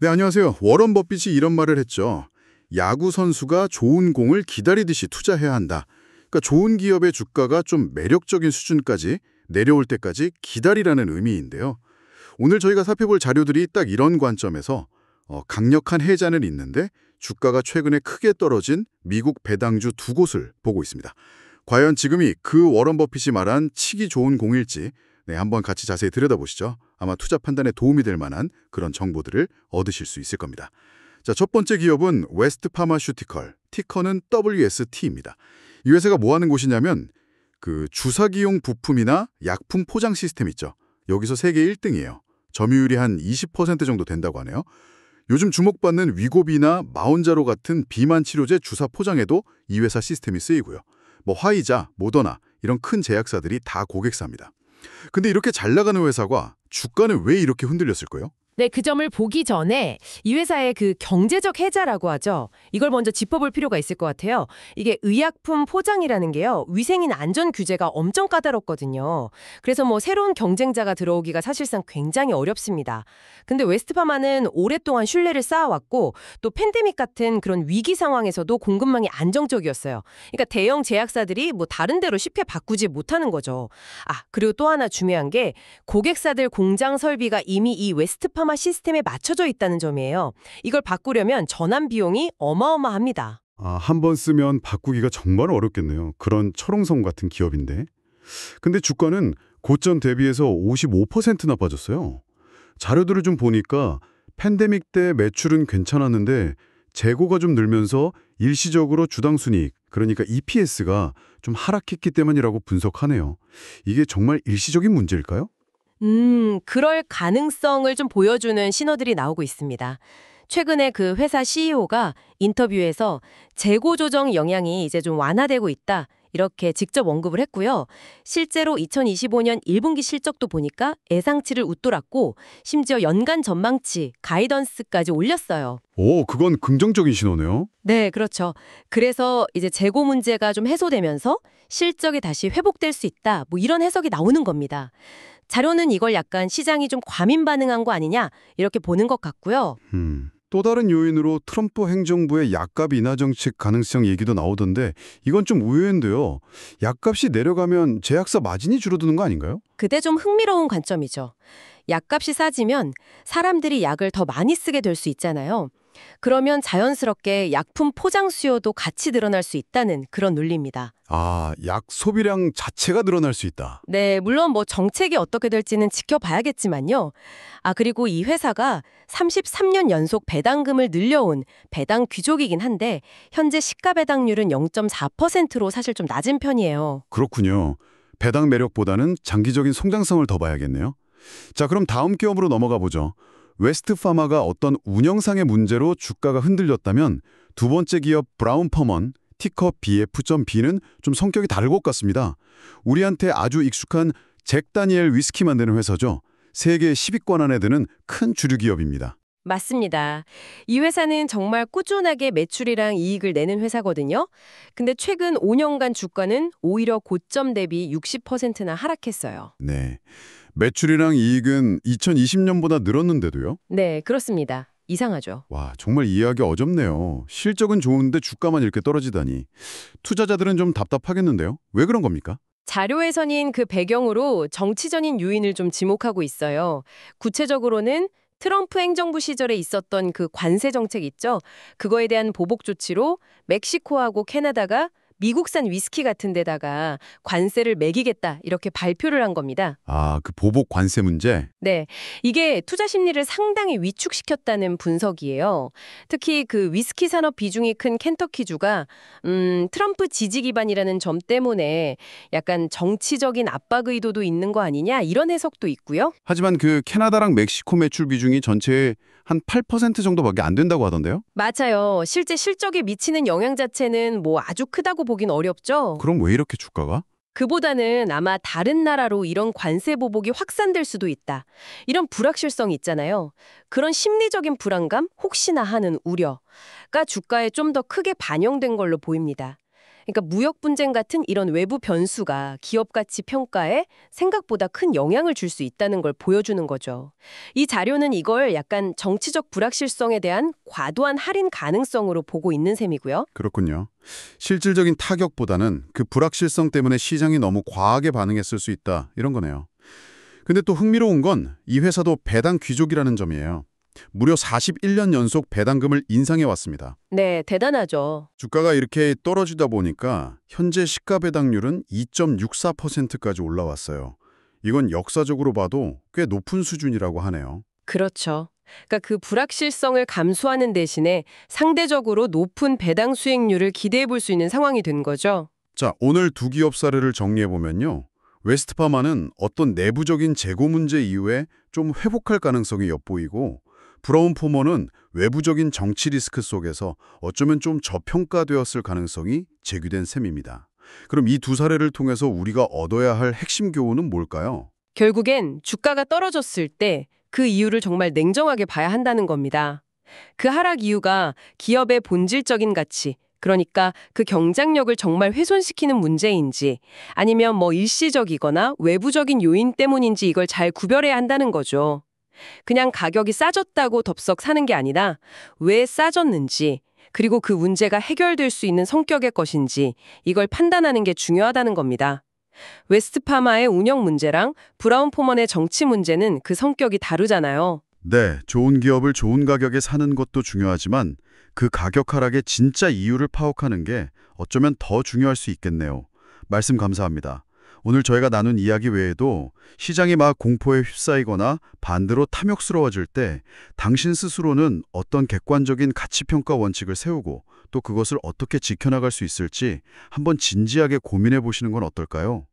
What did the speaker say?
네, 안녕하세요. 워런 버핏이 이런 말을 했죠. 야구 선수가 좋은 공을 기다리듯이 투자해야 한다. 그러니까 좋은 기업의 주가가 좀 매력적인 수준까지 내려올 때까지 기다리라는 의미인데요. 오늘 저희가 살펴볼 자료들이 딱 이런 관점에서 강력한 해자는 있는데 주가가 최근에 크게 떨어진 미국 배당주 두 곳을 보고 있습니다. 과연 지금이 그 워런 버핏이 말한 치기 좋은 공일지 한번 같이 자세히 들여다보시죠. 아마 투자 판단에 도움이 될 만한 그런 정보들을 얻으실 수 있을 겁니다. 자, 첫 번째 기업은 웨스트 파마슈티컬, 티커는 WST입니다. 이 회사가 뭐 하는 곳이냐면 그 주사기용 부품이나 약품 포장 시스템 있죠. 여기서 세계 1등이에요. 점유율이 한 20% 정도 된다고 하네요. 요즘 주목받는 위고비나 마운자로 같은 비만 치료제 주사 포장에도 이 회사 시스템이 쓰이고요. 뭐 화이자, 모더나 이런 큰 제약사들이 다 고객사입니다. 근데 이렇게 잘 나가는 회사가 주가는 왜 이렇게 흔들렸을까요? 네, 그 점을 보기 전에 이 회사의 그 경제적 해자라고 하죠. 이걸 먼저 짚어볼 필요가 있을 것 같아요. 이게 의약품 포장이라는 게요. 위생이나 안전 규제가 엄청 까다롭거든요. 그래서 뭐 새로운 경쟁자가 들어오기가 사실상 굉장히 어렵습니다. 근데 웨스트파마는 오랫동안 신뢰를 쌓아왔고 또 팬데믹 같은 그런 위기 상황에서도 공급망이 안정적이었어요. 그러니까 대형 제약사들이 뭐 다른 데로 쉽게 바꾸지 못하는 거죠. 그리고 또 하나 중요한 게 고객사들 공장 설비가 이미 이 웨스트파마 시스템에 맞춰져 있다는 점이에요. 이걸 바꾸려면 전환 비용이 어마어마합니다. 한 번 쓰면 바꾸기가 정말 어렵겠네요. 그런 철옹성 같은 기업인데. 근데 주가는 고점 대비해서 55%나 빠졌어요. 자료들을 좀 보니까 팬데믹 때 매출은 괜찮았는데 재고가 좀 늘면서 일시적으로 주당 순이익, 그러니까 EPS가 좀 하락했기 때문이라고 분석하네요. 이게 정말 일시적인 문제일까요? 그럴 가능성을 좀 보여주는 신호들이 나오고 있습니다. 최근에 그 회사 CEO가 인터뷰에서 재고 조정 영향이 이제 좀 완화되고 있다. 이렇게 직접 언급을 했고요. 실제로 2025년 1분기 실적도 보니까 예상치를 웃돌았고 심지어 연간 전망치, 가이던스까지 올렸어요. 오, 그건 긍정적인 신호네요. 네, 그렇죠. 그래서 이제 재고 문제가 좀 해소되면서 실적이 다시 회복될 수 있다. 뭐 이런 해석이 나오는 겁니다. 자료는 이걸 약간 시장이 좀 과민 반응한 거 아니냐 이렇게 보는 것 같고요. 또 다른 요인으로 트럼프 행정부의 약값 인하 정책 가능성 얘기도 나오던데 이건 좀 의외인데요. 약값이 내려가면 제약사 마진이 줄어드는 거 아닌가요? 그때 좀 흥미로운 관점이죠. 약값이 싸지면 사람들이 약을 더 많이 쓰게 될 수 있잖아요. 그러면 자연스럽게 약품 포장 수요도 같이 늘어날 수 있다는 그런 논리입니다. 약 소비량 자체가 늘어날 수 있다. 네, 물론 뭐 정책이 어떻게 될지는 지켜봐야겠지만요. 그리고 이 회사가 33년 연속 배당금을 늘려온 배당 귀족이긴 한데 현재 시가 배당률은 0.4%로 사실 좀 낮은 편이에요. 그렇군요. 배당 매력보다는 장기적인 성장성을 더 봐야겠네요. 자, 그럼 다음 기업으로 넘어가 보죠. 웨스트파마가 어떤 운영상의 문제로 주가가 흔들렸다면 두 번째 기업 브라운 퍼먼, 티커 BF.B는 좀 성격이 다를 것 같습니다. 우리한테 아주 익숙한 잭 다니엘 위스키 만드는 회사죠. 세계 10위권 안에 드는 큰 주류 기업입니다. 맞습니다. 이 회사는 정말 꾸준하게 매출이랑 이익을 내는 회사거든요. 근데 최근 5년간 주가는 오히려 고점 대비 60%나 하락했어요. 네. 매출이랑 이익은 2020년보다 늘었는데도요? 네, 그렇습니다. 이상하죠. 와, 정말 이해하기 어렵네요. 실적은 좋은데 주가만 이렇게 떨어지다니. 투자자들은 좀 답답하겠는데요? 왜 그런 겁니까? 자료에서는 그 배경으로 정치적인 요인을 좀 지목하고 있어요. 구체적으로는 트럼프 행정부 시절에 있었던 그 관세 정책 있죠? 그거에 대한 보복 조치로 멕시코하고 캐나다가 미국산 위스키 같은 데다가 관세를 매기겠다 이렇게 발표를 한 겁니다. 그 보복 관세 문제? 네, 이게 투자 심리를 상당히 위축시켰다는 분석이에요. 특히 그 위스키 산업 비중이 큰 켄터키주가 트럼프 지지 기반이라는 점 때문에 약간 정치적인 압박 의도도 있는 거 아니냐 이런 해석도 있고요. 하지만 그 캐나다랑 멕시코 매출 비중이 전체의 한 8% 정도밖에 안 된다고 하던데요? 맞아요. 실제 실적에 미치는 영향 자체는 뭐 아주 크다고 보긴 어렵죠. 그럼 왜 이렇게 주가가? 그보다는 아마 다른 나라로 이런 관세 보복이 확산될 수도 있다. 이런 불확실성 있잖아요. 그런 심리적인 불안감, 혹시나 하는 우려가 주가에 좀 더 크게 반영된 걸로 보입니다. 그러니까 무역 분쟁 같은 이런 외부 변수가 기업 가치 평가에 생각보다 큰 영향을 줄 수 있다는 걸 보여주는 거죠. 이 자료는 이걸 약간 정치적 불확실성에 대한 과도한 할인 가능성으로 보고 있는 셈이고요. 그렇군요. 실질적인 타격보다는 그 불확실성 때문에 시장이 너무 과하게 반응했을 수 있다, 이런 거네요. 근데 또 흥미로운 건 이 회사도 배당 귀족이라는 점이에요. 무려 41년 연속 배당금을 인상해 왔습니다. 네, 대단하죠. 주가가 이렇게 떨어지다 보니까 현재 시가 배당률은 2.64%까지 올라왔어요. 이건 역사적으로 봐도 꽤 높은 수준이라고 하네요. 그렇죠. 그러니까 그 불확실성을 감수하는 대신에 상대적으로 높은 배당 수익률을 기대해 볼 수 있는 상황이 된 거죠. 자, 오늘 두 기업 사례를 정리해보면요. 웨스트파마는 어떤 내부적인 재고 문제 이후에 좀 회복할 가능성이 엿보이고, 브라운 포머는 외부적인 정치 리스크 속에서 어쩌면 좀 저평가되었을 가능성이 제기된 셈입니다. 그럼 이 두 사례를 통해서 우리가 얻어야 할 핵심 교훈은 뭘까요? 결국엔 주가가 떨어졌을 때 그 이유를 정말 냉정하게 봐야 한다는 겁니다. 그 하락 이유가 기업의 본질적인 가치, 그러니까 그 경쟁력을 정말 훼손시키는 문제인지 아니면 일시적이거나 외부적인 요인 때문인지 이걸 잘 구별해야 한다는 거죠. 그냥 가격이 싸졌다고 덥석 사는 게 아니라 왜 싸졌는지 그리고 그 문제가 해결될 수 있는 성격의 것인지 이걸 판단하는 게 중요하다는 겁니다. 웨스트파마의 운영 문제랑 브라운 포먼의 정치 문제는 그 성격이 다르잖아요. 네, 좋은 기업을 좋은 가격에 사는 것도 중요하지만 그 가격 하락의 진짜 이유를 파악하는 게 어쩌면 더 중요할 수 있겠네요. 말씀 감사합니다. 오늘 저희가 나눈 이야기 외에도 시장이 막 공포에 휩싸이거나 반대로 탐욕스러워질 때 당신 스스로는 어떤 객관적인 가치평가 원칙을 세우고 또 그것을 어떻게 지켜나갈 수 있을지 한번 진지하게 고민해 보시는 건 어떨까요?